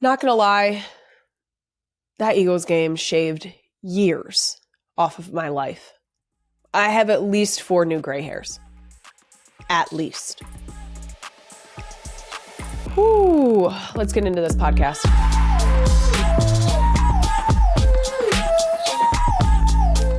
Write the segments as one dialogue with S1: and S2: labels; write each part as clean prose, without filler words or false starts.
S1: Not gonna lie, that Eagles game shaved years off of my life. I have at least 4 new gray hairs. At least. Whew, let's get into this podcast.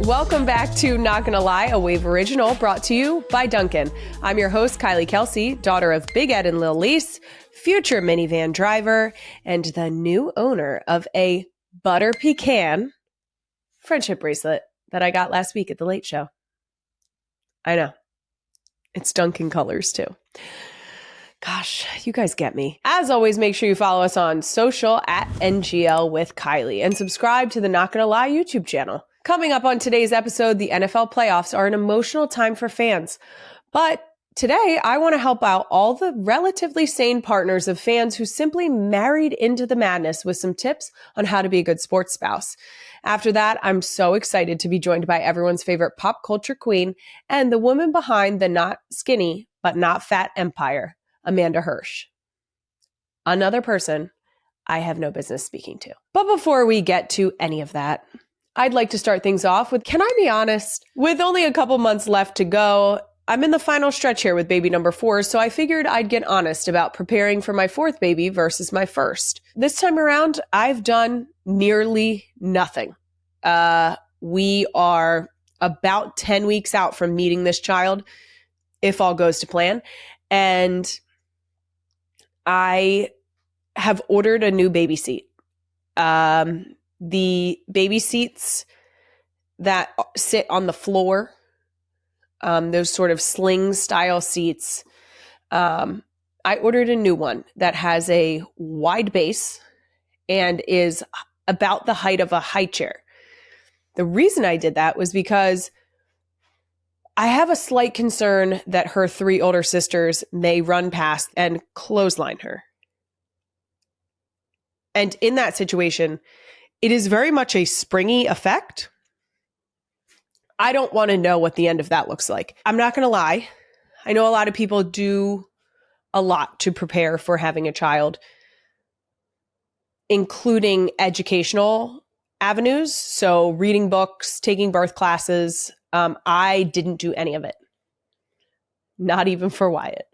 S1: Welcome back to Not Gonna Lie, a Wave original brought to you by Dunkin. I'm your host, Kylie Kelsey, daughter of Big Ed and Lil Lise, future minivan driver, and the new owner of a butter pecan friendship bracelet that I got last week at the Late Show. I know. It's Dunkin colors too. Gosh, you guys get me. As always, make sure you follow us on social at NGL with Kylie and subscribe to the Not Gonna Lie YouTube channel. Coming up on today's episode, the NFL playoffs are an emotional time for fans. But today, I want to help out all the relatively sane partners of fans who simply married into the madness with some tips on how to be a good sports spouse. After that, I'm so excited to be joined by everyone's favorite pop culture queen and the woman behind the not skinny, but not fat empire, Amanda Hirsch. Another person I have no business speaking to. But before we get to any of that, I'd like to start things off with, can I be honest? With only a couple months left to go, I'm in the final stretch here with baby number 4, so I figured I'd get honest about preparing for my 4th baby versus my first. This time around, I've done nearly nothing. We are about 10 weeks out from meeting this child, if all goes to plan, and I have ordered a new baby seat. The baby seats that sit on the floor, those sort of sling style seats, I ordered a new one that has a wide base and is about the height of a high chair. The reason I did that was because I have a slight concern that her 3 older sisters may run past and clothesline her. And in that situation, it is very much a springy effect. I don't want to know what the end of that looks like. I'm not going to lie. I know a lot of people do a lot to prepare for having a child, including educational avenues. So reading books, taking birth classes. I didn't do any of it. Not even for Wyatt.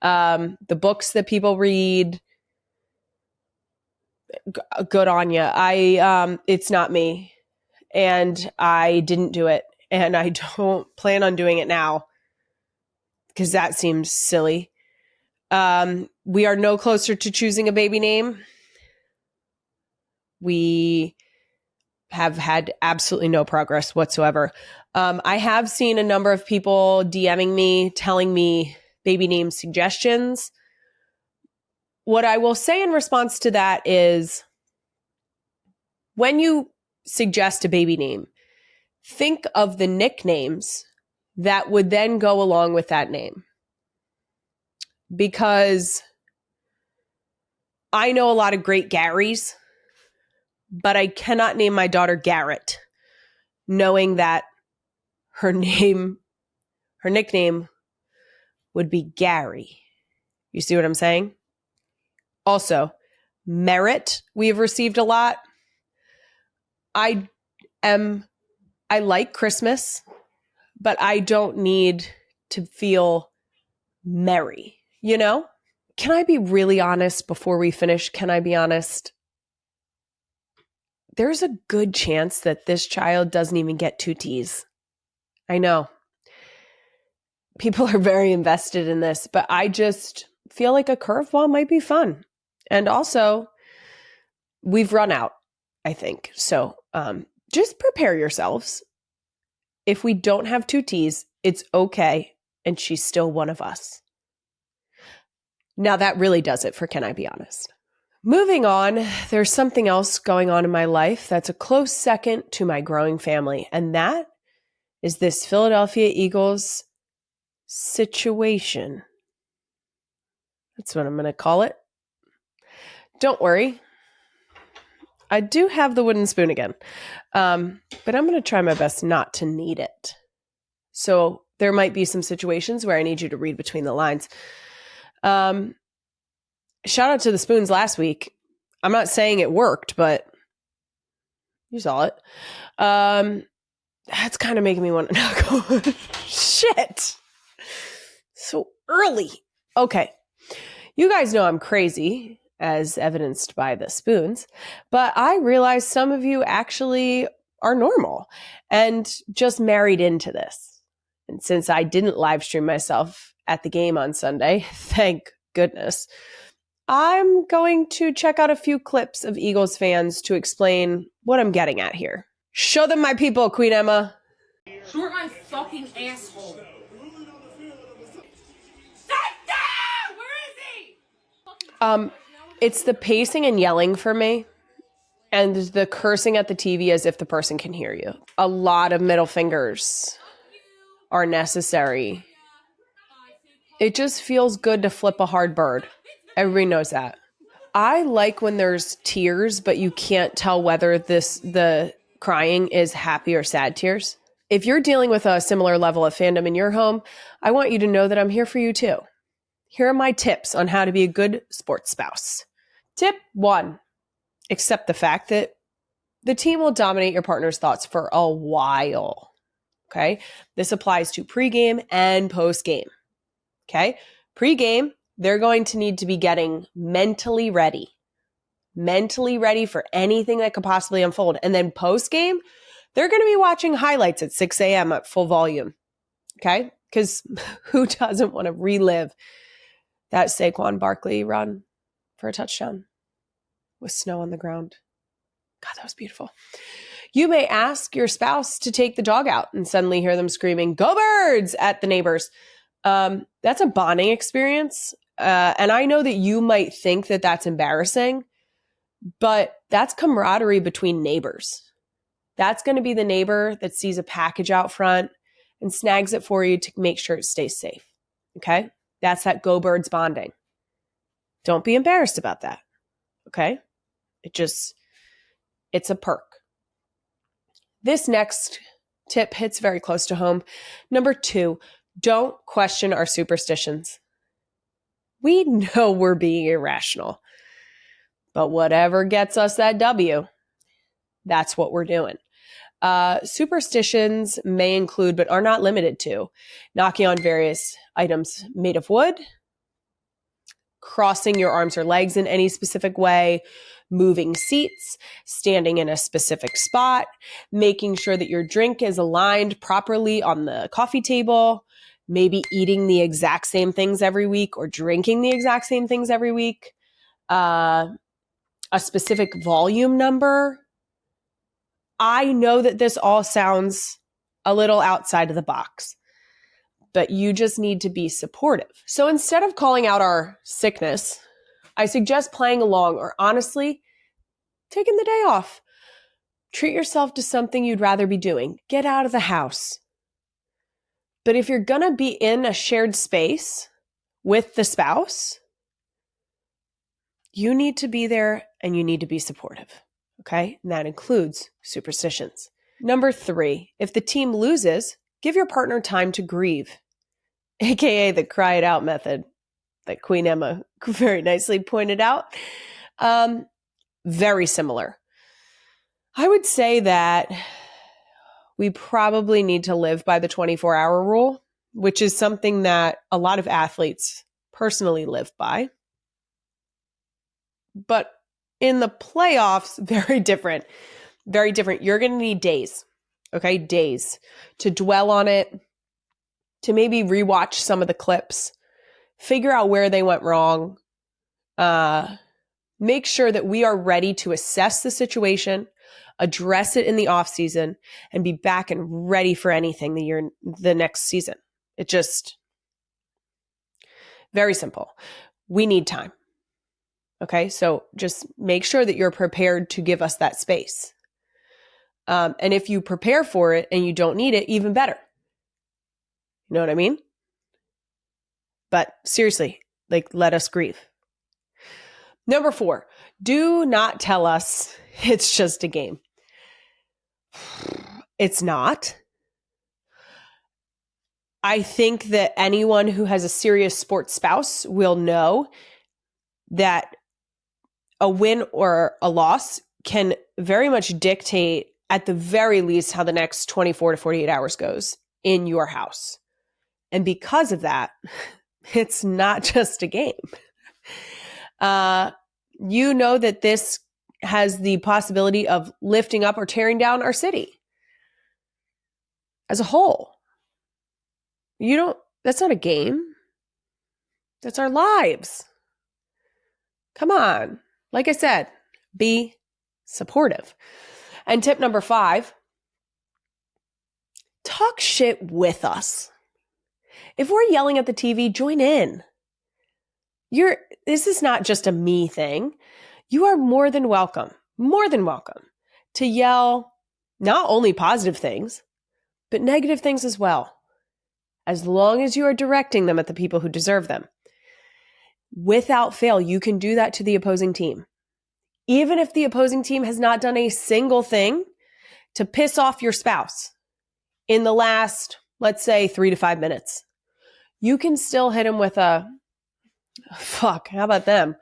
S1: The books that people read, good on you. It's not me, and I didn't do it, and I don't plan on doing it now because that seems silly. We are no closer to choosing a baby name. We have had absolutely no progress whatsoever. I have seen a number of people DMing me, telling me baby name suggestions. What I will say in response to that is, when you suggest a baby name, think of the nicknames that would then go along with that name. Because I know a lot of great Garys, but I cannot name my daughter Garrett, knowing that her nickname would be Gary. You see what I'm saying? Also, Merritt, we have received a lot. I like Christmas, but I don't need to feel merry, you know? Can I be really honest before we finish? Can I be honest? There's a good chance that this child doesn't even get 2 T's. I know. People are very invested in this, but I just feel like a curveball might be fun. And also, we've run out, I think. So just prepare yourselves. If we don't have 2 T's, it's okay. And she's still one of us. Now that really does it for Can I Be Honest? Moving on, there's something else going on in my life that's a close second to my growing family. And that is this Philadelphia Eagles situation. That's what I'm going to call it. Don't worry. I do have the wooden spoon again, but I'm going to try my best not to need it. So there might be some situations where I need you to read between the lines. Shout out to the spoons last week. I'm not saying it worked, but you saw it. That's kind of making me want to not go. Shit. So early. Okay. You guys know I'm crazy, as evidenced by the spoons, but I realize some of you actually are normal and just married into this. And since I didn't live stream myself at the game on Sunday, thank goodness, I'm going to check out a few clips of Eagles fans to explain what I'm getting at here. Show them my people, Queen Emma.
S2: Short my fucking asshole.
S1: It's the pacing and yelling for me, and the cursing at the TV as if the person can hear you. A lot of middle fingers are necessary. It just feels good to flip a hard bird. Everybody knows that. I like when there's tears, but you can't tell whether the crying is happy or sad tears. If you're dealing with a similar level of fandom in your home, I want you to know that I'm here for you too. Here are my tips on how to be a good sports spouse. Tip 1, accept the fact that the team will dominate your partner's thoughts for a while. Okay? This applies to pregame and postgame. Okay? Pregame, they're going to need to be getting mentally ready for anything that could possibly unfold. And then postgame, they're going to be watching highlights at 6 a.m. at full volume. Okay? Because who doesn't want to relive that Saquon Barkley run for a touchdown with snow on the ground? God, that was beautiful. You may ask your spouse to take the dog out and suddenly hear them screaming, "Go Birds!" at the neighbors. That's a bonding experience. And I know that you might think that that's embarrassing, but that's camaraderie between neighbors. That's going to be the neighbor that sees a package out front and snags it for you to make sure it stays safe. Okay? That's that Go Birds bonding. Don't be embarrassed about that. Okay? It's a perk. This next tip hits very close to home. Number 2, don't question our superstitions. We know we're being irrational, but whatever gets us that W, that's what we're doing. Superstitions may include, but are not limited to, knocking on various items made of wood, crossing your arms or legs in any specific way, moving seats, standing in a specific spot, making sure that your drink is aligned properly on the coffee table, maybe eating the exact same things every week or drinking the exact same things every week, a specific volume number. I know that this all sounds a little outside of the box, but you just need to be supportive. So instead of calling out our sickness, I suggest playing along or honestly taking the day off. Treat yourself to something you'd rather be doing. Get out of the house. But if you're going to be in a shared space with the spouse, you need to be there and you need to be supportive. Okay? And that includes superstitions. Number 3, if the team loses, give your partner time to grieve, aka the cry it out method that Queen Emma very nicely pointed out. Very similar. I would say that we probably need to live by the 24-hour rule, which is something that a lot of athletes personally live by. But in the playoffs, very different. Very different. You're going to need days, okay? Days to dwell on it, to maybe rewatch some of the clips, figure out where they went wrong, make sure that we are ready to assess the situation, address it in the off season, and be back and ready for anything the next season. It just very simple. We need time. Okay, so just make sure that you're prepared to give us that space. And if you prepare for it and you don't need it, even better. You know what I mean? But seriously, let us grieve. Number 4, do not tell us it's just a game. It's not. I think that anyone who has a serious sports spouse will know that a win or a loss can very much dictate, at the very least, how the next 24 to 48 hours goes in your house. And because of that, it's not just a game. You know that this has the possibility of lifting up or tearing down our city as a whole. That's not a game. That's our lives. Come on. Like I said, be supportive. And tip number 5, talk shit with us. If we're yelling at the TV, join in. This is not just a me thing. You are more than welcome to yell not only positive things, but negative things as well, as long as you are directing them at the people who deserve them. Without fail, you can do that to the opposing team. Even if the opposing team has not done a single thing to piss off your spouse in the last, let's say, 3 to 5 minutes, you can still hit them with a, fuck, how about them?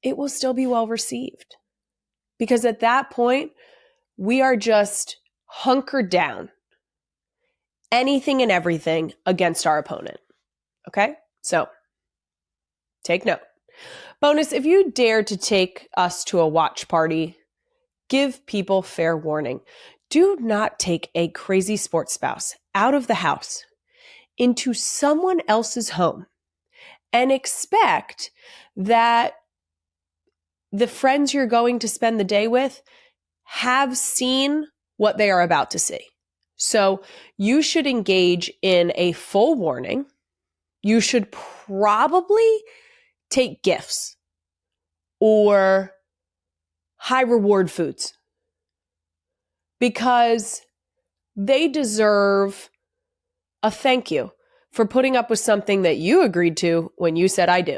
S1: It will still be well received. Because at that point, we are just hunkered down, anything and everything against our opponent. Okay? So, take note. Bonus, if you dare to take us to a watch party, give people fair warning. Do not take a crazy sports spouse out of the house into someone else's home and expect that the friends you're going to spend the day with have seen what they are about to see. So you should engage in a full warning. You should probably take gifts or high reward foods because they deserve a thank you for putting up with something that you agreed to when you said I do.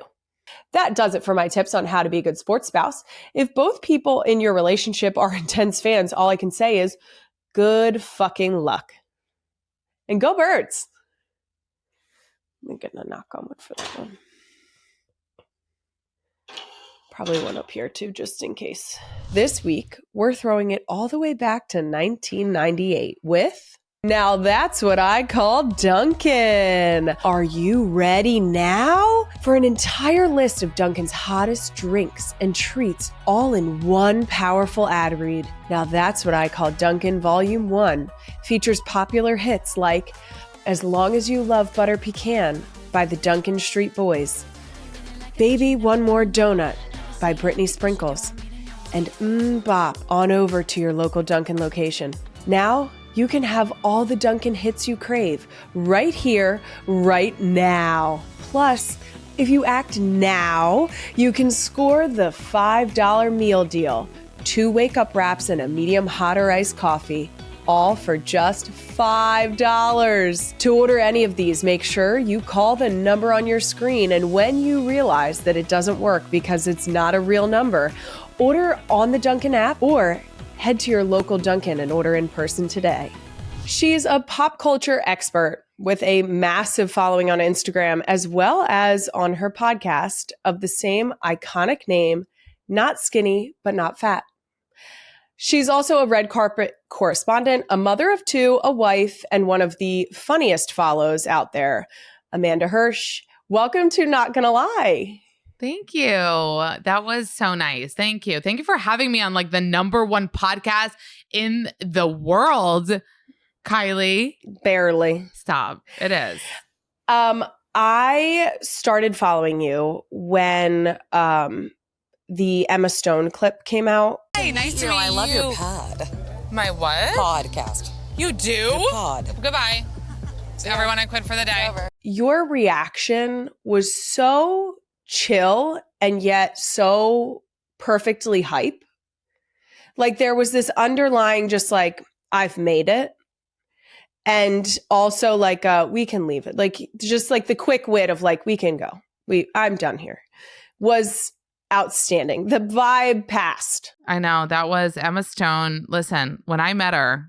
S1: That does it for my tips on how to be a good sports spouse. If both people in your relationship are intense fans, all I can say is good fucking luck. And go Birds. I'm getting a knock on wood for that one. Probably one up here too, just in case. This week, we're throwing it all the way back to 1998 with... Now that's what I call Dunkin. Are you ready now? For an entire list of Dunkin's hottest drinks and treats all in one powerful ad read. Now that's what I call Dunkin Volume 1. Features popular hits like As Long as You Love Butter Pecan by the Dunkin Street Boys, Baby One More Donut by Britney Sprinkles, and Bop on over to your local Dunkin location. Now, you can have all the Dunkin' hits you crave right here, right now. Plus, if you act now, you can score the $5 meal deal. 2 wake-up wraps and a medium hot or iced coffee, all for just $5. To order any of these, make sure you call the number on your screen, and when you realize that it doesn't work because it's not a real number, order on the Dunkin' app or head to your local Dunkin' and order in person today. She's a pop culture expert with a massive following on Instagram, as well as on her podcast of the same iconic name, Not Skinny, but Not Fat. She's also a red carpet correspondent, a mother of 2, a wife, and one of the funniest follows out there, Amanda Hirsch. Welcome to Not Gonna Lie.
S3: Thank you. That was so nice. Thank you. Thank you for having me on like the #1 podcast in the world, Kylie.
S1: Barely.
S3: Stop. It is.
S1: I started following you when the Emma Stone clip came out.
S3: Hey, nice to meet you.
S4: I love your pod.
S3: My what?
S4: Podcast.
S3: You do?
S4: Your pod.
S3: Goodbye. Everyone, I quit for the day.
S1: Your reaction was so chill and yet so perfectly hype. Like there was this underlying just like, I've made it. And also like, we can leave it. Like just like the quick wit of like, we can go. I'm done here. Was outstanding. The vibe passed.
S3: I know. That was Emma Stone. Listen, when I met her,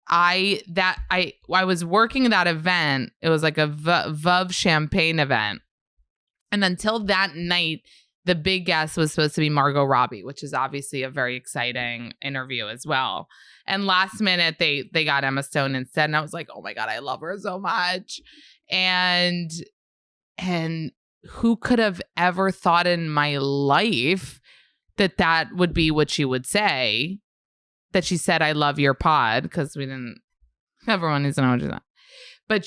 S3: I was working that event. It was like a Veuve champagne event. And until that night, the big guest was supposed to be Margot Robbie, which is obviously a very exciting interview as well. And last minute, they got Emma Stone instead. And I was like, oh my God, I love her so much. And who could have ever thought in my life that would be what she would say, that she said, I love your pod, because everyone needs to know what she said. But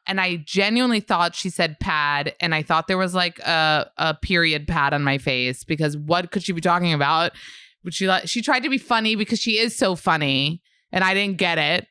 S3: I genuinely thought she said pad, and I thought there was like a period pad on my face, because what could she be talking about? But she tried to be funny because she is so funny, and I didn't get it,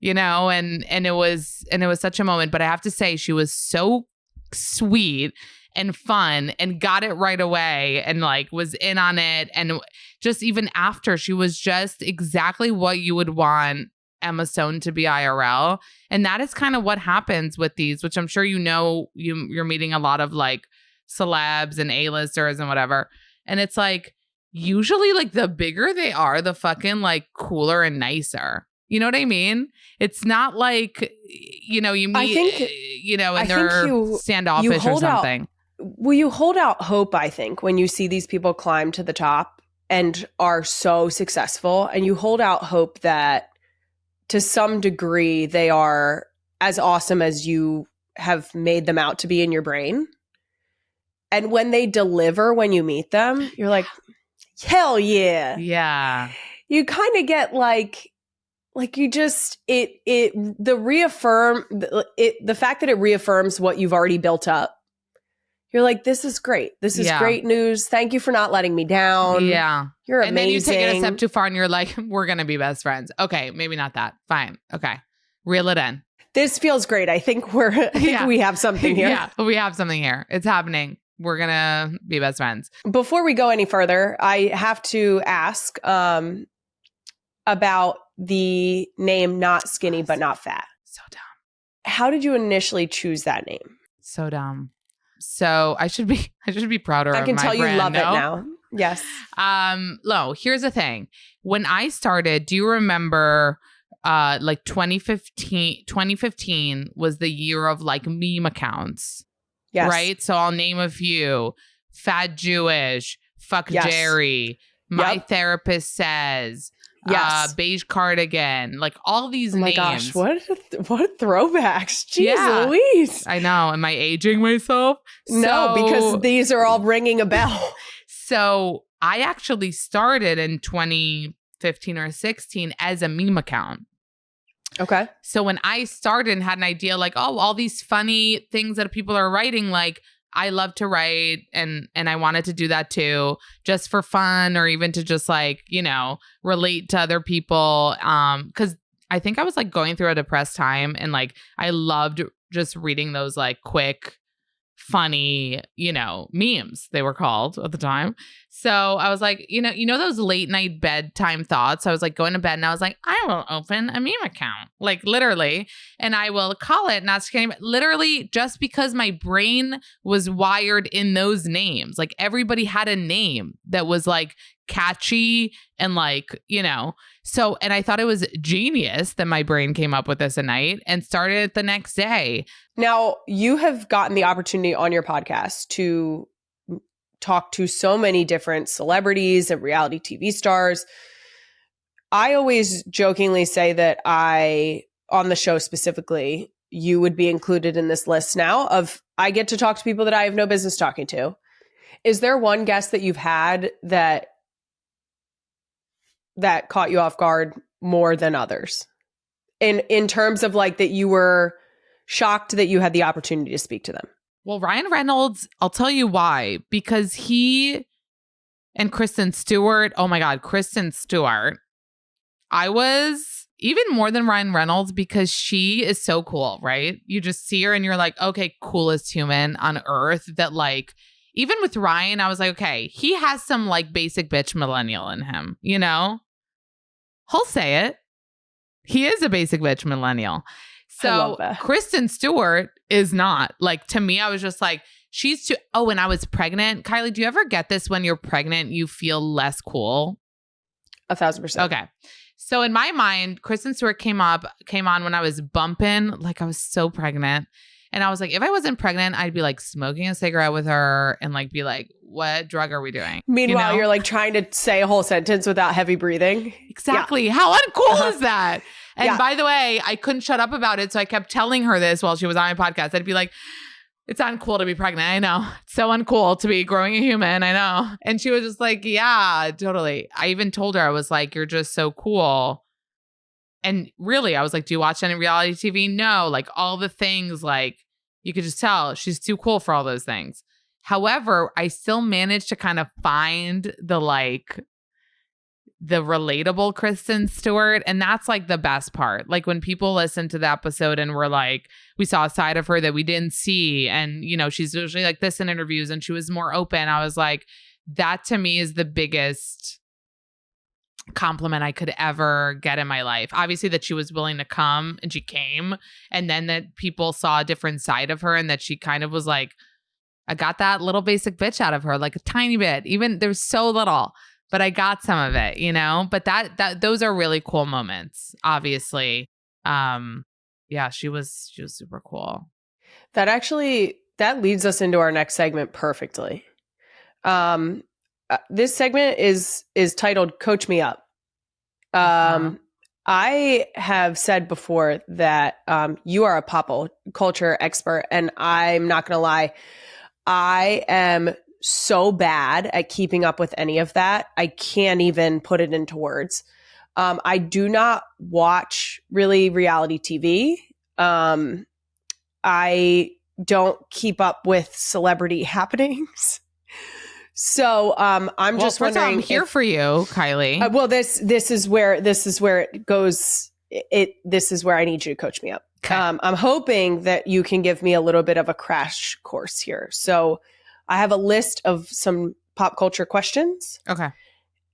S3: and it was such a moment. But I have to say, she was so sweet and fun and got it right away and like was in on it. And just even after, she was just exactly what you would want Emma Stone to be IRL. And that is kind of what happens with these, which I'm sure you're meeting a lot of like celebs and A-listers and whatever. And it's like, usually like the bigger they are, the fucking like cooler and nicer. You know what I mean? It's not like, you meet, and they're standoffish or something.
S1: You hold out hope, I think, when you see these people climb to the top and are so successful. And you hold out hope that to some degree they are as awesome as you have made them out to be in your brain. And when they deliver, when you meet them, you're like, hell yeah.
S3: Yeah.
S1: You kind of get like you just, the fact that it reaffirms what you've already built up. You're like, this is great. This is great news. Thank you for not letting me down.
S3: Yeah.
S1: You're amazing.
S3: And then you take it a step too far and you're like, we're going to be best friends. Okay. Maybe not that. Fine. Okay. Reel it in.
S1: This feels great. I think we have something here.
S3: Yeah. We have something here. It's happening. We're going to be best friends.
S1: Before we go any further, I have to ask about the name Not Skinny But Not Fat.
S3: So dumb.
S1: How did you initially choose that name?
S3: So dumb. So I should be prouder of my brand.
S1: I can tell you love it now. Yes.
S3: No, here's the thing. When I started, do you remember like 2015 was the year of like meme accounts.
S1: Yes.
S3: Right? So I'll name a few. Fat Jewish, Fuck Jerry, My Therapist Says, Beige Cardigan, like all these names.
S1: Oh my gosh, what throwbacks. Jeez Louise.
S3: I know. Am I aging myself?
S1: No, because these are all ringing a bell.
S3: So I actually started in 2015 or 16 as a meme account.
S1: Okay.
S3: So when I started and had an idea like, oh, all these funny things that people are writing, like I love to write and I wanted to do that too, just for fun or even to just like, relate to other people. Because I think I was like going through a depressed time and like I loved just reading those like quick, funny, memes, they were called at the time. So I was like, those late night bedtime thoughts. I was like going to bed and I was like, I will open a meme account, like literally, and I will call it Not Skinny, literally just because my brain was wired in those names. Like everybody had a name that was like catchy and like, so, and I thought it was genius that my brain came up with this at night and started it the next day.
S1: Now, you have gotten the opportunity on your podcast to talk to so many different celebrities and reality TV stars. I always jokingly say that on the show specifically, you would be included in this list now of I get to talk to people that I have no business talking to. Is there one guest that you've had that caught you off guard more than others? In terms of like that you were shocked that you had the opportunity to speak to them?
S3: Well, Ryan Reynolds, I'll tell you why. Because he and Kristen Stewart, oh my God, Kristen Stewart. I was even more than Ryan Reynolds because she is so cool, right? You just see her and you're like, okay, coolest human on earth. That like, even with Ryan, I was like, okay, he has some like basic bitch millennial in him, He'll say it. He is a basic bitch millennial. So Kristen Stewart is not. Like, to me, I was just like, she's too. Oh, and I was pregnant. Kylie, do you ever get this when you're pregnant, you feel less cool?
S1: 1,000%.
S3: Okay. So in my mind, Kristen Stewart came on when I was bumping. Like, I was so pregnant. And I was like, if I wasn't pregnant, I'd be like smoking a cigarette with her and like be like, what drug are we doing?
S1: Meanwhile,
S3: You know?
S1: you're like trying to say a whole sentence without heavy breathing.
S3: Exactly. How uncool is that? And
S1: Yeah.
S3: by the way, I couldn't shut up about it. So I kept telling her this while she was on my podcast. I'd be like, it's uncool to be pregnant. I know. It's so uncool to be growing a human. I know. And she was just like, yeah, totally. I even told her, I was like, you're just so cool. And really, I was like, do you watch any reality TV? No. Like all the things, like you could just tell she's too cool for all those things. However, I still managed to kind of find the relatable Kristen Stewart. And that's like the best part. Like when people listen to the episode and we're like, we saw a side of her that we didn't see. And, you know, she's usually like this in interviews and she was more open. I was like, that to me is the biggest compliment I could ever get in my life. Obviously that she was willing to come and she came. And then that people saw a different side of her and that she kind of was like, I got that little basic bitch out of her, like a tiny bit. Even there's so little. But I got some of it, you know, but that those are really cool moments, obviously. Yeah, she was super cool.
S1: That leads us into our next segment perfectly. This segment is titled Coach Me Up. I have said before that you are a pop culture expert, and I'm not going to lie, I am so bad at keeping up with any of that. I can't even put it into words. I do not watch really reality TV. I don't keep up with celebrity happenings. So I'm just wondering.
S3: I'm here for you, Kylie.
S1: Well, this is where it goes. This is where I need you to coach me up.
S3: Okay.
S1: I'm hoping that you can give me a little bit of a crash course here. So I have a list of some pop culture questions.
S3: Okay.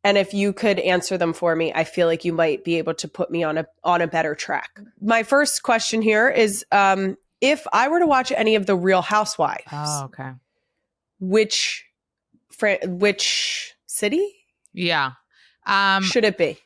S1: And if you could answer them for me, I feel like you might be able to put me on a better track. My first question here is, if I were to watch any of the Real Housewives,
S3: okay.
S1: Which city?
S3: Yeah.
S1: Should it be?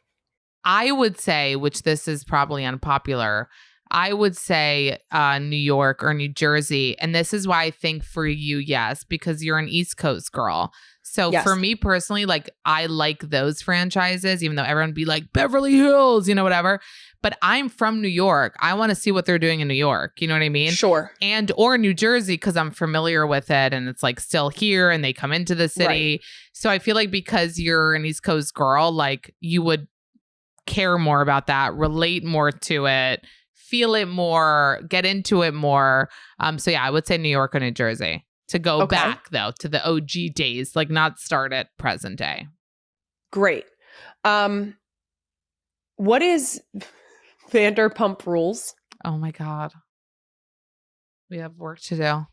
S3: I would say, which this is probably unpopular, I would say New York or New Jersey. And this is why I think for you, yes, because you're an East Coast girl. So
S1: Yes.
S3: for me personally, like I like those franchises, even though everyone would be like Beverly Hills, you know, whatever. But I'm from New York. I want to see what they're doing in New York. You know what I mean?
S1: Sure.
S3: And or New Jersey, because I'm familiar with it and it's like still here and they come into the city.
S1: Right.
S3: So I feel like because you're an East Coast girl, like you would care more about that, relate more to it, feel it more, get into it more. So yeah, I would say New York or New Jersey to go back though to the OG days, like not start at present day.
S1: Great. What is Vanderpump Rules?
S3: Oh my God. We have work to do.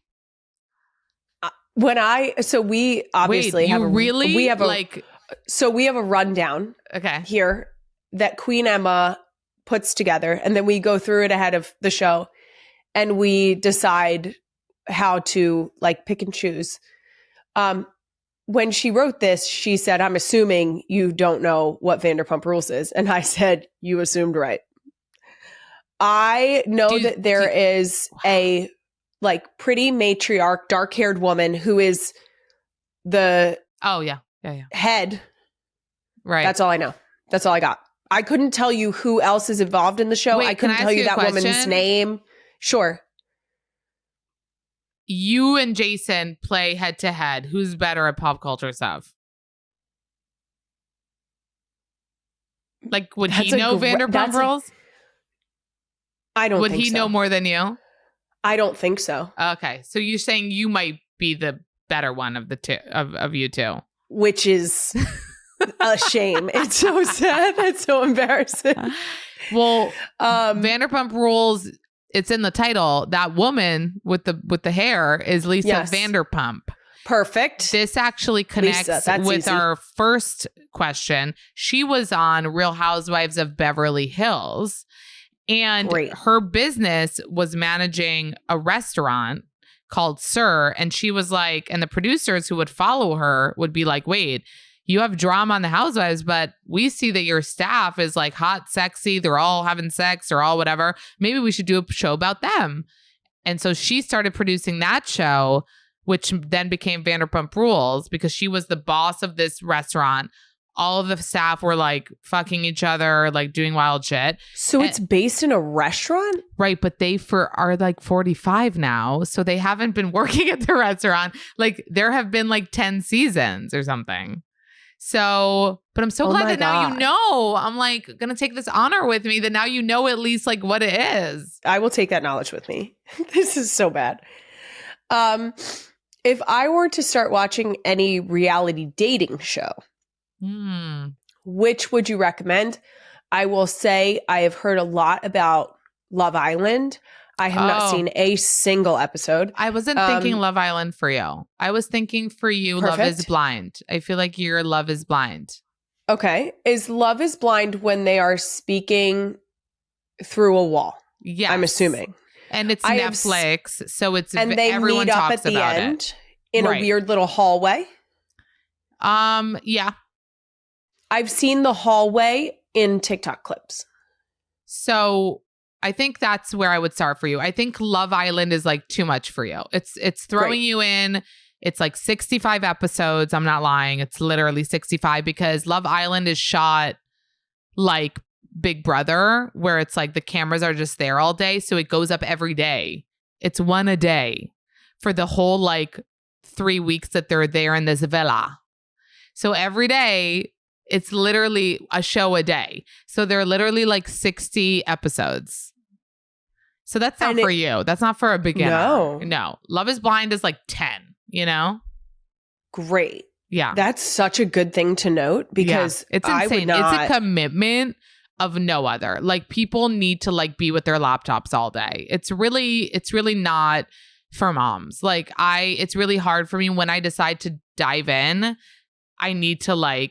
S1: We obviously have a rundown
S3: Okay.
S1: here that Queen Emma puts together, and then we go through it ahead of the show and we decide how to like pick and choose. When she wrote this, she said, I'm assuming you don't know what Vanderpump Rules is. And I said, you assumed right. I know that there is a like pretty matriarch, dark-haired woman who is the head.
S3: Right.
S1: That's all I know. That's all I got. I couldn't tell you who else is involved in the show.
S3: Wait,
S1: I couldn't tell you that woman's name. Sure.
S3: You and Jason play head to head. Who's better at pop culture stuff? Like, would he know Vanderpump Rules?
S1: I don't think
S3: so. Would he know more than you?
S1: I don't think so.
S3: Okay. So you're saying you might be the better one of the two of you two.
S1: Which is a shame. It's so sad. It's so embarrassing.
S3: Well, Vanderpump Rules, it's in the title. That woman with the hair is Lisa Vanderpump.
S1: Perfect.
S3: This actually connects with
S1: easy.
S3: Our first question. She was on Real Housewives of Beverly Hills, and her business was managing a restaurant called Sir. And she was like, and the producers who would follow her would be like, wait, you have drama on the Housewives, but we see that your staff is like hot, sexy. They're all having sex or all whatever. Maybe we should do a show about them. And so she started producing that show, which then became Vanderpump Rules because she was the boss of this restaurant. All of the staff were like fucking each other, like doing wild shit.
S1: So it's based in a restaurant?
S3: Right. But they are like 45 now. So they haven't been working at the restaurant. Like there have been like 10 seasons or something. So, but I'm so glad that now you know. I'm like going to take this honor with me that now you know at least like what it is.
S1: I will take that knowledge with me. This is so bad. If I were to start watching any reality dating show, which would you recommend? I will say I have heard a lot about Love Island. I have not seen a single episode.
S3: I wasn't thinking Love Island for you. I was thinking for you,
S1: Perfect.
S3: Love is Blind. I feel like your Love is Blind.
S1: Okay. Is Love is Blind when they are speaking through a wall?
S3: Yes.
S1: I'm assuming.
S3: And it's Netflix, so it's
S1: and they
S3: everyone
S1: meet up
S3: talks
S1: at the
S3: about
S1: end
S3: it.
S1: in
S3: Right.
S1: a weird little hallway.
S3: Yeah.
S1: I've seen the hallway in TikTok clips.
S3: So I think that's where I would start for you. I think Love Island is like too much for you. It's throwing you in. It's like 65 episodes. I'm not lying. It's literally 65 because Love Island is shot like Big Brother, where it's like the cameras are just there all day. So it goes up every day. It's one a day for the whole like 3 weeks that they're there in this villa. So every day, it's literally a show a day. So they're literally like 60 episodes. So that's not for you. That's not for a beginner. No. Love is Blind is like 10, you know?
S1: Great.
S3: Yeah.
S1: That's such a good thing to note because
S3: it's insane. It's a commitment of no other. Like people need to like be with their laptops all day. It's really not for moms. Like it's really hard for me when I decide to dive in. I need to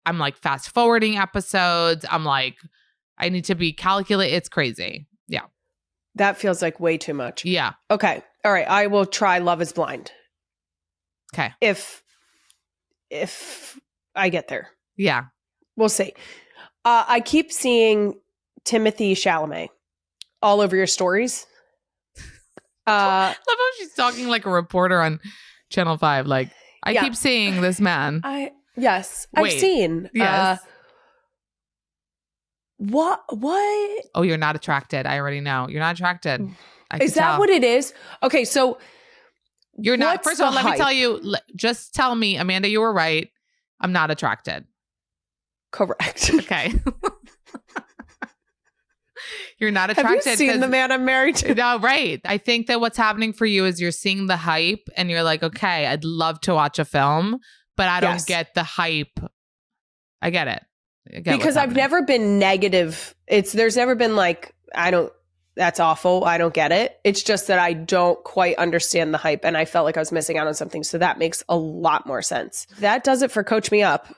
S3: I'm like fast forwarding episodes. I'm like, I need to be calculated. It's crazy. Yeah.
S1: That feels like way too much.
S3: Yeah.
S1: Okay. All right. I will try Love is Blind.
S3: Okay.
S1: If I get there.
S3: Yeah.
S1: We'll see. I keep seeing Timothée Chalamet all over your stories.
S3: Love how she's talking like a reporter on Channel 5. Like, I keep seeing this man.
S1: Yes, I've seen.
S3: Yes.
S1: What?
S3: Oh, you're not attracted. I already know. You're not attracted.
S1: Is that what it is? Okay, so
S3: you're not. First of all, let me tell you. Just tell me, Amanda, you were right. I'm not attracted.
S1: Correct.
S3: Okay. You're not attracted.
S1: Have you seen the man I'm married to?
S3: No, right. I think that what's happening for you is you're seeing the hype and you're like, okay, I'd love to watch a film, but I don't get the hype. I get it.
S1: Because I've never been negative. There's never been like, that's awful. I don't get it. It's just that I don't quite understand the hype and I felt like I was missing out on something. So that makes a lot more sense. That does it for Coach Me Up.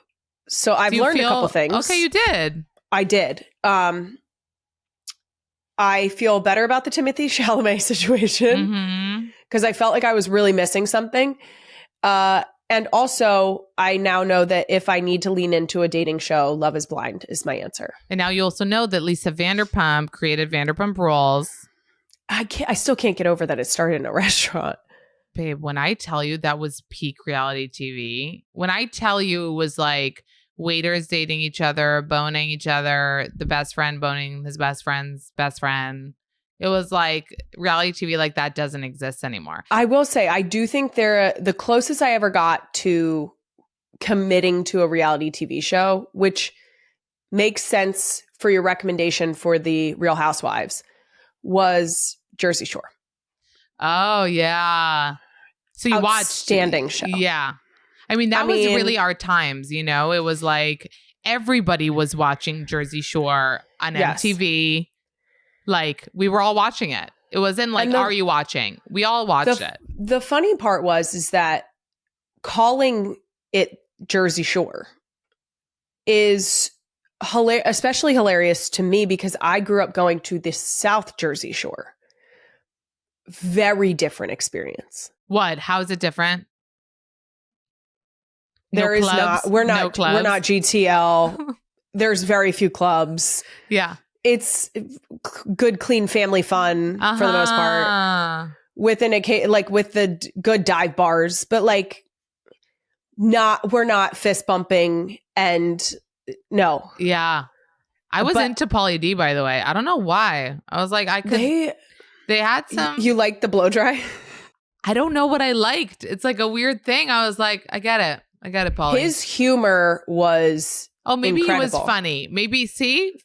S1: So I've learned a couple things.
S3: Okay, you did.
S1: I did. I feel better about the Timothée Chalamet situation because I felt like I was really missing something. And also, I now know that if I need to lean into a dating show, Love is Blind is my answer.
S3: And now you also know that Lisa Vanderpump created Vanderpump Rules.
S1: I still can't get over that it started in a restaurant.
S3: Babe, when I tell you that was peak reality TV, when I tell you it was like waiters dating each other, boning each other, the best friend boning his best friend's best friend. It was like reality TV like that doesn't exist anymore.
S1: I will say, I do think the closest I ever got to committing to a reality TV show, which makes sense for your recommendation for the Real Housewives, was Jersey Shore.
S3: Oh, yeah. So you watched
S1: Outstanding show.
S3: Yeah. I mean, that was really our times, you know? It was like everybody was watching Jersey Shore on MTV. Like, we were all watching it. It wasn't like, are you watching? We all watched it.
S1: The funny part is that calling it Jersey Shore is especially hilarious to me because I grew up going to the South Jersey Shore. Very different experience.
S3: What? How is it different?
S1: There is not. We're not GTL. There's very few clubs.
S3: Yeah.
S1: it's good, clean family fun for the most part. Within like with the good dive bars, but like we're not fist bumping and no.
S3: Yeah. I was into Pauly D, by the way. I don't know why. I was like, they had some.
S1: You like the blow dry?
S3: I don't know what I liked. It's like a weird thing. I was like, I get it, Pauly.
S1: His humor was
S3: maybe
S1: incredible.
S3: He was funny. Maybe,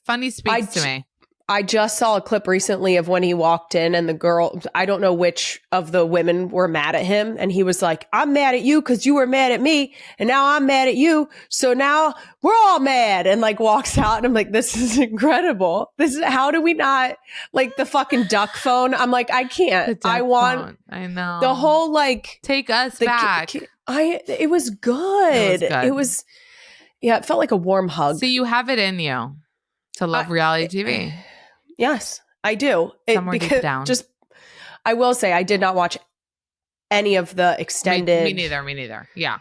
S3: funny speaks to me.
S1: I just saw a clip recently of when he walked in and the girl, I don't know which of the women were mad at him. And he was like, I'm mad at you because you were mad at me. And now I'm mad at you. So now we're all mad, and like walks out. And I'm like, this is incredible. How do we not like the fucking duck phone? I'm like, I can't. I want.
S3: I know.
S1: The whole like.
S3: Take us back.
S1: It was good. It felt like a warm hug.
S3: So you have it in you to love reality TV.
S1: Yes, I do.
S3: Somewhere deep down.
S1: I will say I did not watch any of the extended.
S3: Me neither. Yeah.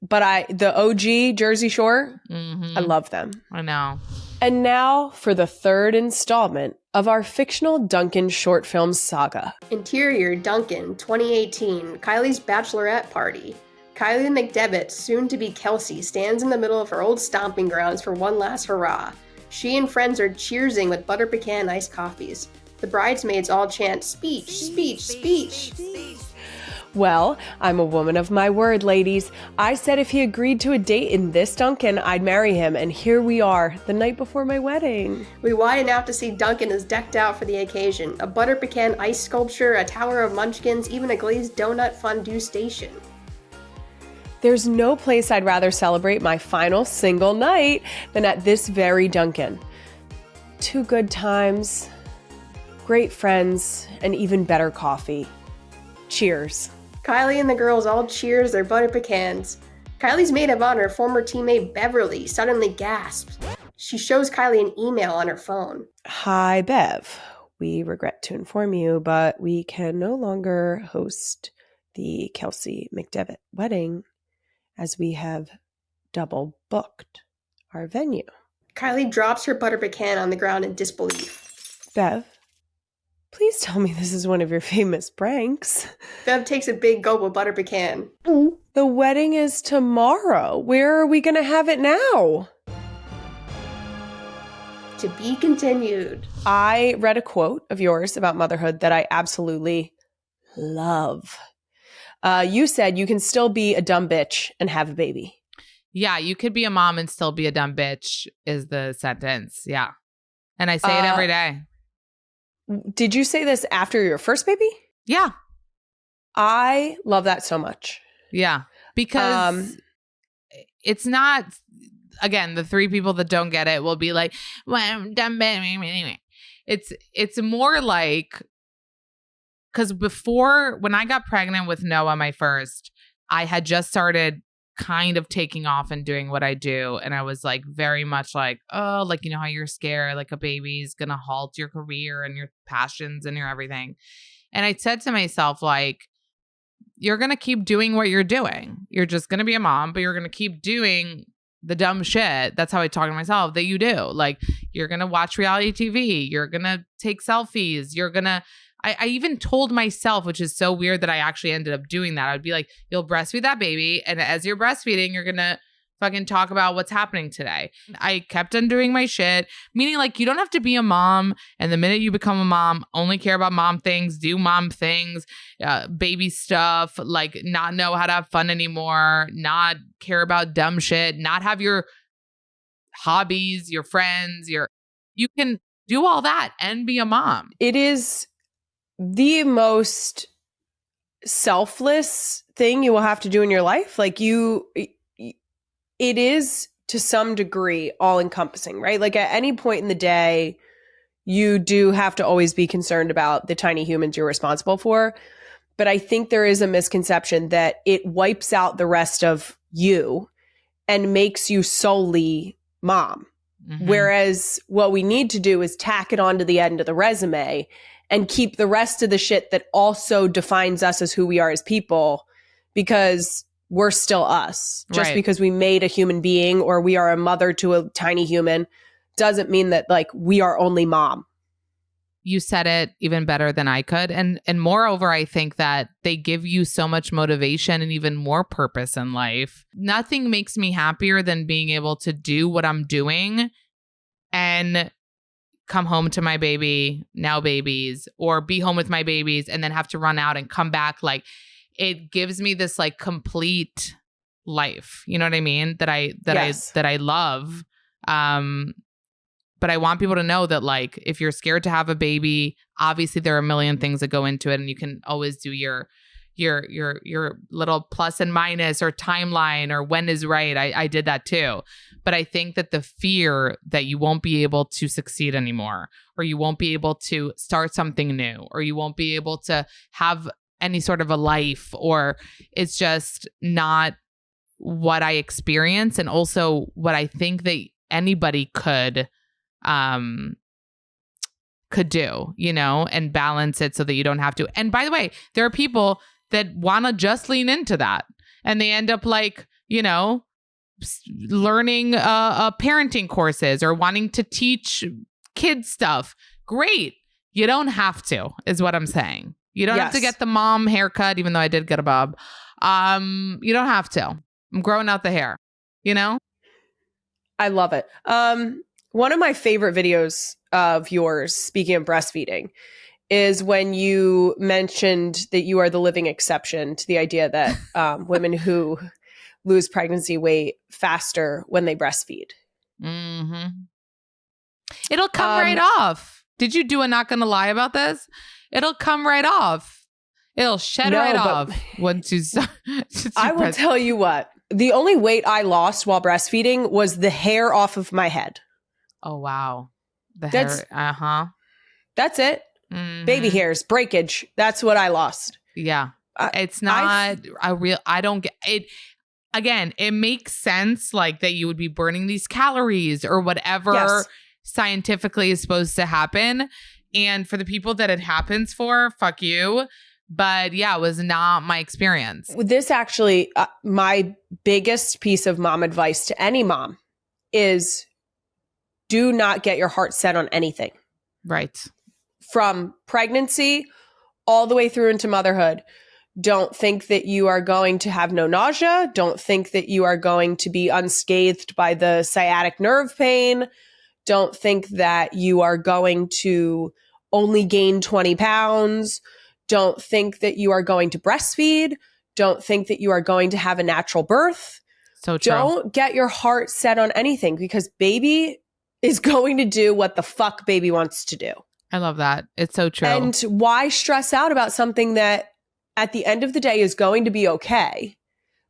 S1: But the OG Jersey Shore, I love them.
S3: I know.
S1: And now for the third installment of our fictional Dunkin short film saga.
S4: Interior Dunkin 2018, Kylie's bachelorette party. Kylie McDevitt, soon to be Kelsey, stands in the middle of her old stomping grounds for one last hurrah. She and friends are cheersing with butter pecan iced coffees. The bridesmaids all chant, speech, speech, speech.
S1: Well, I'm a woman of my word, ladies. I said if he agreed to a date in this Dunkin, I'd marry him, and here we are, the night before my wedding.
S4: We widen out to see Dunkin is decked out for the occasion. A butter pecan ice sculpture, a tower of munchkins, even a glazed donut fondue station.
S1: There's no place I'd rather celebrate my final single night than at this very Dunkin. 2 good times, great friends, and even better coffee. Cheers.
S4: Kylie and the girls all cheers their butter pecans. Kylie's maid of honor, former teammate Beverly, suddenly gasps. She shows Kylie an email on her phone.
S1: Hi, Bev. We regret to inform you, but we can no longer host the Kelsey McDevitt wedding, as we have double booked our venue.
S4: Kylie drops her butter pecan on the ground in disbelief.
S1: Bev, please tell me this is one of your famous pranks.
S4: Bev takes a big gulp of butter pecan.
S1: The wedding is tomorrow. Where are we going to have it now?
S4: To be continued.
S1: I read a quote of yours about motherhood that I absolutely love. You said you can still be a dumb bitch and have a baby.
S3: Yeah, you could be a mom and still be a dumb bitch is the sentence. Yeah. And I say it every day.
S1: Did you say this after your first baby?
S3: Yeah.
S1: I love that so much.
S3: Yeah. Because it's not, again, the 3 people that don't get it will be like, well, I'm dumb bitch. It's more like, because before, when I got pregnant with Noah, my first, I had just started kind of taking off and doing what I do. And I was like very much like, oh, like, you know how you're scared, like a baby's going to halt your career and your passions and your everything. And I said to myself, like, you're going to keep doing what you're doing. You're just going to be a mom, but you're going to keep doing the dumb shit. That's how I talk to myself that you do. Like, you're going to watch reality TV. You're going to take selfies. You're going to, I even told myself, which is so weird that I actually ended up doing that. I'd be like, you'll breastfeed that baby. And as you're breastfeeding, you're going to fucking talk about what's happening today. I kept on doing my shit, meaning like you don't have to be a mom. And the minute you become a mom, only care about mom things, do mom things, baby stuff, like not know how to have fun anymore, not care about dumb shit, not have your hobbies, your friends, you can do all that and be a mom.
S1: It is the most selfless thing you will have to do in your life. Like it is to some degree all encompassing, right? Like at any point in the day, you do have to always be concerned about the tiny humans you're responsible for. But I think there is a misconception that it wipes out the rest of you and makes you solely mom. Mm-hmm. Whereas what we need to do is tack it onto the end of the resume and keep the rest of the shit that also defines us as who we are as people, because we're still us. Just
S3: right.
S1: Because we made a human being or we are a mother to a tiny human doesn't mean that like we are only mom.
S3: You said it even better than I could. And moreover, I think that they give you so much motivation and even more purpose in life. Nothing makes me happier than being able to do what I'm doing and come home to my baby, now babies, or be home with my babies and then have to run out and come back. Like, it gives me this like complete life. You know what I mean? That I love. But I want people to know that, like, if you're scared to have a baby, obviously there are a million things that go into it, and you can always do your little plus and minus or timeline or when is right. I did that too. But I think that the fear that you won't be able to succeed anymore, or you won't be able to start something new, or you won't be able to have any sort of a life, or it's just not what I experience, and also what I think that anybody could do, you know, and balance it so that you don't have to. And by the way, there are people that want to just lean into that, and they end up like, you know, learning parenting courses or wanting to teach kids stuff. Great. You don't have to, is what I'm saying. You don't have to get the mom haircut, even though I did get a bob. You don't have to. I'm growing out the hair, you know?
S1: I love it. One of my favorite videos of yours, speaking of breastfeeding, is when you mentioned that you are the living exception to the idea that women who lose pregnancy weight faster when they breastfeed.
S3: Mm-hmm. It'll come right off. Did you do a not gonna lie about this? It'll come right off. It'll shed right off once you start.
S1: I will tell you what. The only weight I lost while breastfeeding was the hair off of my head.
S3: Oh, wow.
S1: That's it.
S3: Mm-hmm.
S1: Baby hairs, breakage. That's what I lost.
S3: Yeah. It's not I don't get it. Again, it makes sense like that you would be burning these calories or whatever scientifically is supposed to happen. And for the people that it happens for, fuck you. But yeah, it was not my experience.
S1: This actually, my biggest piece of mom advice to any mom is do not get your heart set on anything.
S3: Right.
S1: From pregnancy all the way through into motherhood. Don't think that you are going to have no nausea. Don't think that you are going to be unscathed by the sciatic nerve pain. Don't think that you are going to only gain 20 pounds. Don't think that you are going to breastfeed. Don't think that you are going to have a natural birth.
S3: So true.
S1: Don't get your heart set on anything, because baby is going to do what the fuck baby wants to do.
S3: I love that. It's so true.
S1: And why stress out about something that at the end of the day is going to be okay,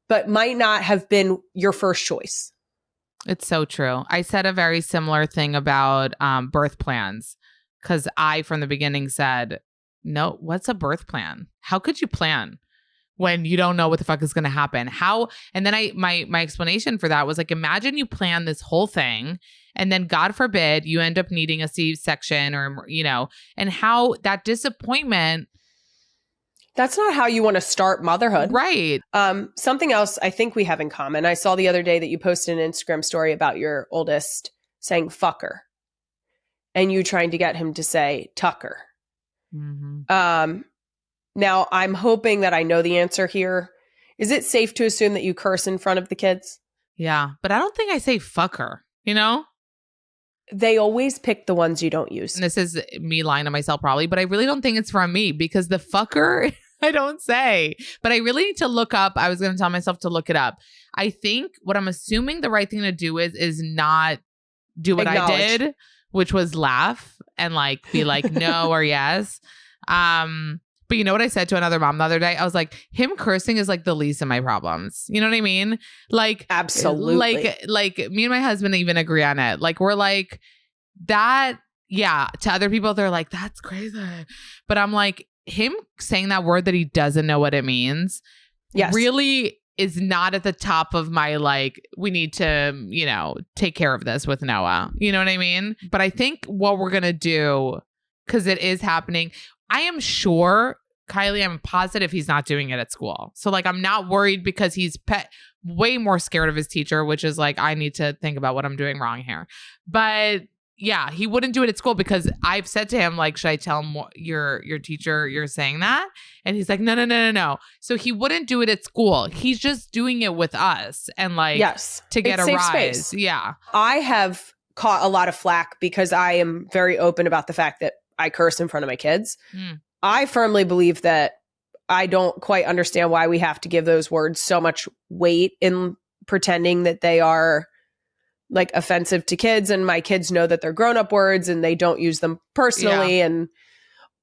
S1: but might not have been your first choice?
S3: It's so true. I said a very similar thing about birth plans, because I, from the beginning, said, no, what's a birth plan? How could you plan when you don't know what the fuck is going to happen? How? And then my explanation for that was like, imagine you plan this whole thing and then God forbid you end up needing a C-section or, you know, and how that disappointment.
S1: That's not how you want to start motherhood.
S3: Right.
S1: Something else I think we have in common. I saw the other day that you posted an Instagram story about your oldest saying fucker and you trying to get him to say Tucker.
S3: Mm-hmm.
S1: Now I'm hoping that I know the answer here. Is it safe to assume that you curse in front of the kids?
S3: Yeah, but I don't think I say fucker, you know?
S1: They always pick the ones you don't use.
S3: And this is me lying to myself probably, but I really don't think it's from me, because the fucker I don't say. But I really need to look up. I was going to tell myself to look it up. I think what I'm assuming the right thing to do is not do what I did, which was laugh and like be like no or yes. But you know what I said to another mom the other day? I was like, him cursing is like the least of my problems. You know what I mean? Like,
S1: absolutely.
S3: Like me and my husband even agree on it. Like, we're like that. Yeah. To other people, they're like, that's crazy. But I'm like, him saying that word that he doesn't know what it means.
S1: Yes.
S3: Really is not at the top of my, like, we need to, you know, take care of this with Noah. You know what I mean? But I think what we're going to do, because it is happening, I am sure, Kylie, I'm positive he's not doing it at school. So like, I'm not worried, because he's way more scared of his teacher, which is like, I need to think about what I'm doing wrong here. But Yeah, he wouldn't do it at school because I've said to him, like, should I tell him your teacher you're saying that? And he's like, no. So he wouldn't do it at school. He's just doing it with us and like to get
S1: it's
S3: a
S1: safe
S3: rise.
S1: Space.
S3: Yeah.
S1: I have caught a lot of flack because I am very open about the fact that I curse in front of my kids. I firmly believe that I don't quite understand why we have to give those words so much weight in pretending that they are like offensive to kids, and my kids know that they're grown-up words and they don't use them personally and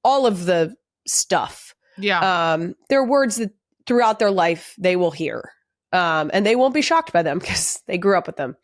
S1: all of the stuff.
S3: Yeah.
S1: They're words that throughout their life they will hear. And they won't be shocked by them because they grew up with them.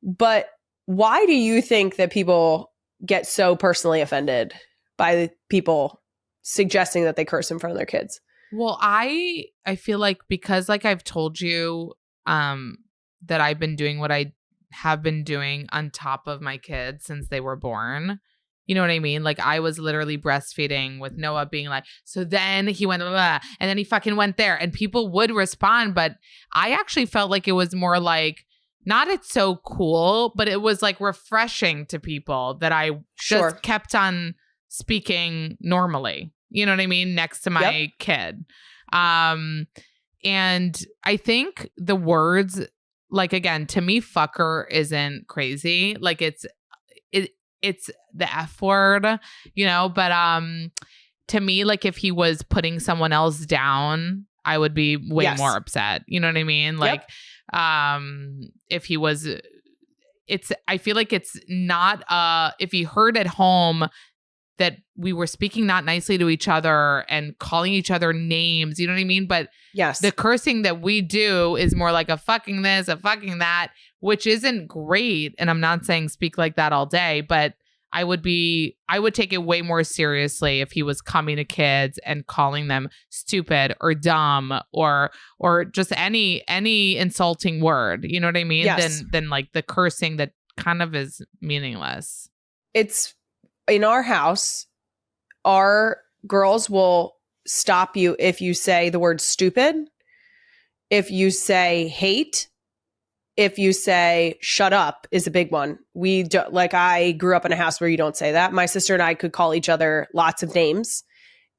S1: But why do you think that people get so personally offended by the people suggesting that they curse in front of their kids?
S3: Well, I feel like because like I've told you that I've been doing what I have been doing on top of my kids since they were born. You know what I mean? Like I was literally breastfeeding with Noah being like, so then he went, and then he fucking went there, and people would respond. But I actually felt like it was more like, not it's so cool, but it was like refreshing to people that I just kept on speaking normally. You know what I mean? Next to my kid. And I think the words, like, again, to me, fucker isn't crazy. Like it's the F word, you know, but to me, like if he was putting someone else down, I would be way more upset. You know what I mean? Like if he was, I feel like it's not, if he heard at home that we were speaking not nicely to each other and calling each other names, you know what I mean? But the cursing that we do is more like a fucking this, a fucking that, which isn't great. And I'm not saying speak like that all day, but I would take it way more seriously if he was coming to kids and calling them stupid or dumb or just any insulting word, you know what I mean? Than like the cursing that kind of is meaningless.
S1: It's in our house, our girls will stop you if you say the word stupid, if you say hate, if you say shut up is a big one. We do, like I grew up in a house where you don't say that. My sister and I could call each other lots of names.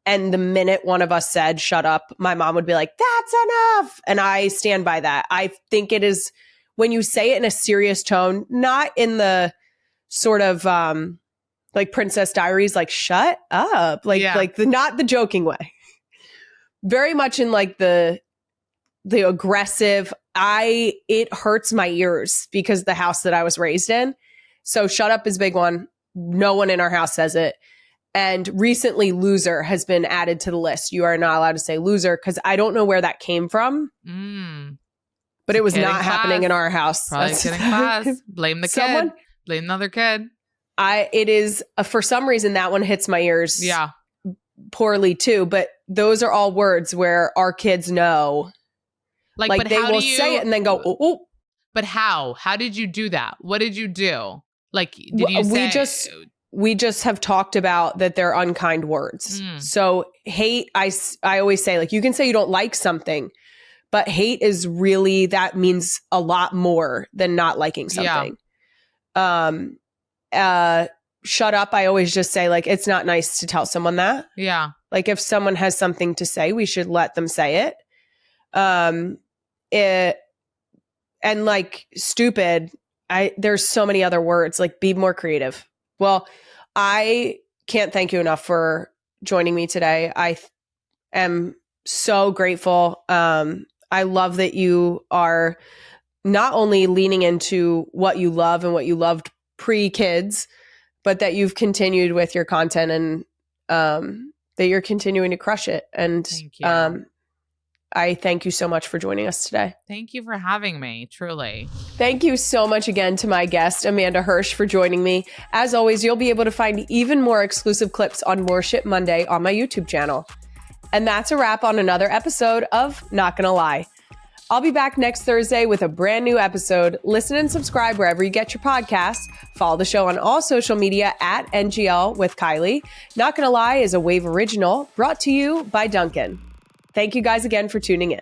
S1: And the minute one of us said shut up, my mom would be like, that's enough. And I stand by that. I think it is when you say it in a serious tone, not in the sort of like Princess Diaries, like shut up, like the not the joking way, very much in like the aggressive. It hurts my ears because the house that I was raised in. So shut up is a big one. No one in our house says it. And recently loser has been added to the list. You are not allowed to say loser because I don't know where that came from. But it was not happening in our house.
S3: Probably kidding class. Blame the kid. Blame another kid.
S1: It is for some reason that one hits my ears poorly too. But those are all words where our kids know. Like but they will say it and then go, oh.
S3: But how? How did you do that? What did you do? Like, did you say?
S1: We just have talked about that they're unkind words. So hate, I always say, like, you can say you don't like something, but hate is really, that means a lot more than not liking something. Shut up, I always just say, like, it's not nice to tell someone that.
S3: Yeah.
S1: Like, if someone has something to say, we should let them say it. And like stupid, there's so many other words, like be more creative. Well, I can't thank you enough for joining me today. I am so grateful. I love that you are not only leaning into what you love and what you loved pre-kids, but that you've continued with your content and that you're continuing to crush it. And
S3: thank you.
S1: I thank you so much for joining us today.
S3: Thank you for having me, truly.
S1: Thank you so much again to my guest, Amanda Hirsch, for joining me. As always, you'll be able to find even more exclusive clips on More Shit Monday on my YouTube channel. And that's a wrap on another episode of Not Gonna Lie. I'll be back next Thursday with a brand new episode. Listen and subscribe wherever you get your podcasts. Follow the show on all social media at NGL with Kylie. Not Gonna Lie is a Wave original brought to you by Dunkin. Thank you guys again for tuning in.